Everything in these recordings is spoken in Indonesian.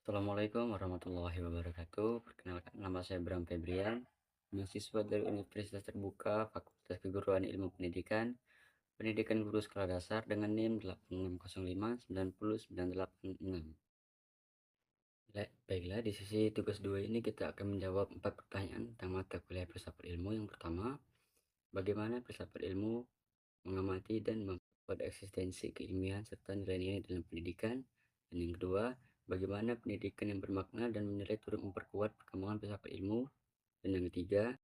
Assalamualaikum warahmatullahi wabarakatuh. Perkenalkan, nama saya Bram Febrian, mahasiswa dari Universitas Terbuka Fakultas Keguruan Ilmu Pendidikan, Pendidikan Guru Sekolah Dasar dengan NIM 8605909866. Baiklah, di sesi tugas 2 ini kita akan menjawab 4 pertanyaan tentang mata kuliah filsafat ilmu. Yang pertama, bagaimana filsafat ilmu mengamati dan memperkuat eksistensi keilmian serta nilai-nilai dalam pendidikan. Dan yang kedua, bagaimana pendidikan yang bermakna dan menilai turut memperkuat perkembangan filsafat ilmu. Dan yang ketiga,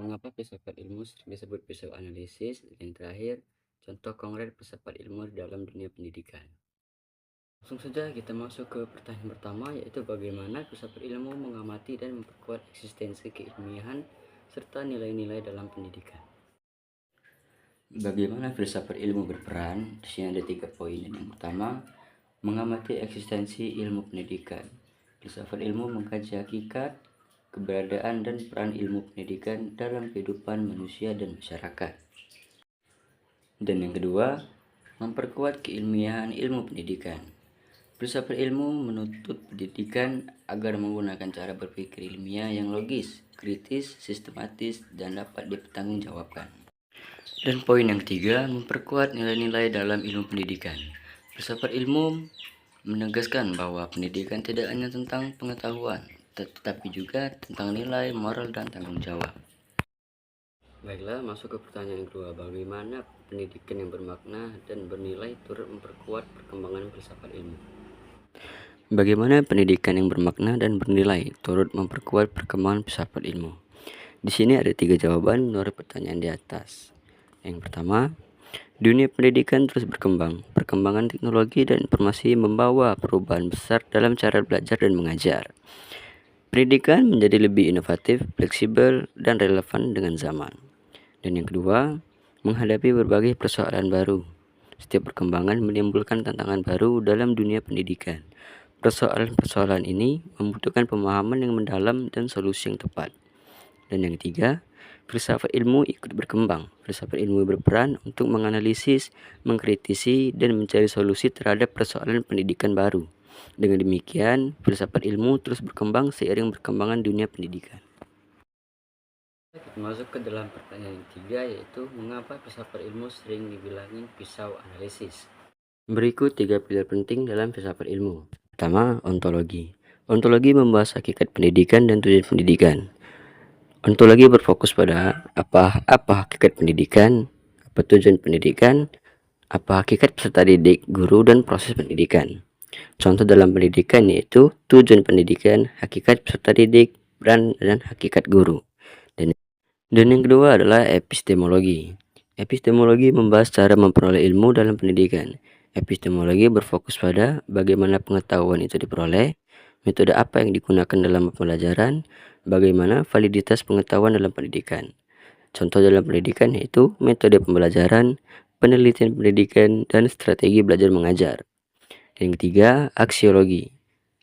mengapa filsafat ilmu sering disebut filsafat analisis. Dan yang terakhir, contoh konkret filsafat ilmu di dalam dunia pendidikan. Langsung saja kita masuk ke pertanyaan pertama, yaitu bagaimana filsafat ilmu mengamati dan memperkuat eksistensi keilmian serta nilai-nilai dalam pendidikan. Bagaimana filsafat ilmu berperan? Di sini ada 3 poin. Yang pertama, mengamati eksistensi ilmu pendidikan. Filsafat ilmu mengkaji hakikat, keberadaan dan peran ilmu pendidikan dalam kehidupan manusia dan masyarakat. Dan yang kedua, memperkuat keilmiahan ilmu pendidikan. Filsafat ilmu menuntut pendidikan agar menggunakan cara berpikir ilmiah yang logis, kritis, sistematis, dan dapat dipertanggungjawabkan. Dan poin yang ketiga, memperkuat nilai-nilai dalam ilmu pendidikan. Filsafat ilmu menegaskan bahwa pendidikan tidak hanya tentang pengetahuan, tetapi juga tentang nilai, moral, dan tanggung jawab. Baiklah, masuk ke pertanyaan kedua. Bagaimana pendidikan yang bermakna dan bernilai turut memperkuat perkembangan filsafat ilmu? Bagaimana pendidikan yang bermakna dan bernilai turut memperkuat perkembangan filsafat ilmu? Di sini ada 3 jawaban menurut pertanyaan di atas. Yang pertama, dunia pendidikan terus berkembang. Perkembangan teknologi dan informasi membawa perubahan besar dalam cara belajar dan mengajar. Pendidikan menjadi lebih inovatif, fleksibel, dan relevan dengan zaman. Dan yang kedua, menghadapi berbagai persoalan baru. Setiap perkembangan menimbulkan tantangan baru dalam dunia pendidikan. Persoalan-persoalan ini membutuhkan pemahaman yang mendalam dan solusi yang tepat. Dan yang ketiga, filsafat ilmu ikut berkembang. Filsafat ilmu berperan untuk menganalisis, mengkritisi, dan mencari solusi terhadap persoalan pendidikan baru. Dengan demikian, filsafat ilmu terus berkembang seiring perkembangan dunia pendidikan. Kita masuk ke dalam pertanyaan yang ketiga, yaitu mengapa filsafat ilmu sering dibilangin pisau analisis. Berikut 3 pilar penting dalam filsafat ilmu. Pertama, ontologi. Ontologi membahas hakikat pendidikan dan tujuan pendidikan. Ontologi berfokus pada apa hakikat pendidikan, apa tujuan pendidikan, apa hakikat peserta didik, guru, dan proses pendidikan. Contoh dalam pendidikan yaitu tujuan pendidikan, hakikat peserta didik, peran dan hakikat guru. Dan yang kedua adalah epistemologi. Epistemologi membahas cara memperoleh ilmu dalam pendidikan. Epistemologi berfokus pada bagaimana pengetahuan itu diperoleh, metode apa yang digunakan dalam pembelajaran, bagaimana validitas pengetahuan dalam pendidikan. Contoh dalam pendidikan yaitu metode pembelajaran, penelitian pendidikan, dan strategi belajar mengajar. Yang ketiga, aksiologi.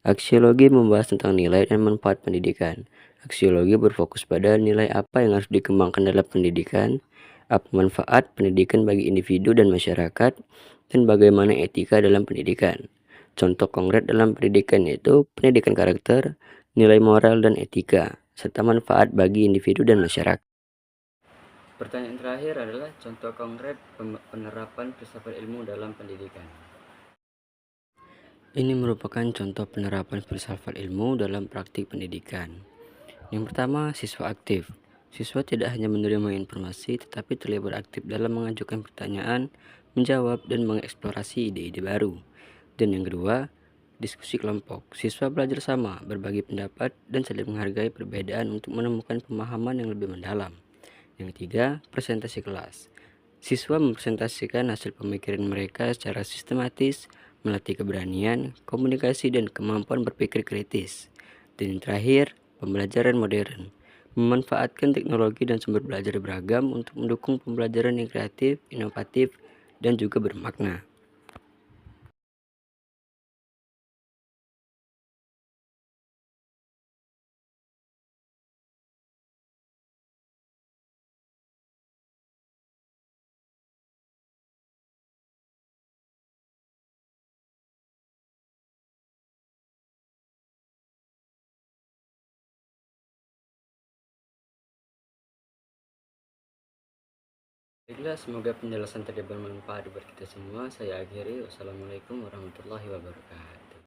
Aksiologi membahas tentang nilai dan manfaat pendidikan. Aksiologi berfokus pada nilai apa yang harus dikembangkan dalam pendidikan, apa manfaat pendidikan bagi individu dan masyarakat, dan bagaimana etika dalam pendidikan. Contoh konkret dalam pendidikan yaitu pendidikan karakter, nilai moral dan etika, serta manfaat bagi individu dan masyarakat. Pertanyaan terakhir adalah contoh konkret penerapan filsafat ilmu dalam pendidikan. Ini merupakan contoh penerapan filsafat ilmu dalam praktik pendidikan. Yang pertama, siswa aktif. Siswa tidak hanya menerima informasi, tetapi terlibat aktif dalam mengajukan pertanyaan, menjawab, dan mengeksplorasi ide-ide baru. Dan yang kedua, diskusi kelompok. Siswa belajar sama, berbagi pendapat, dan saling menghargai perbedaan untuk menemukan pemahaman yang lebih mendalam. Yang ketiga, presentasi kelas. Siswa mempresentasikan hasil pemikiran mereka secara sistematis, melatih keberanian, komunikasi, dan kemampuan berpikir kritis. Dan yang terakhir, pembelajaran modern. Memanfaatkan teknologi dan sumber belajar beragam untuk mendukung pembelajaran yang kreatif, inovatif, dan juga bermakna. Baiklah, semoga penjelasan tadi bermanfaat buat kita semua. Saya akhiri. Wassalamualaikum warahmatullahi wabarakatuh.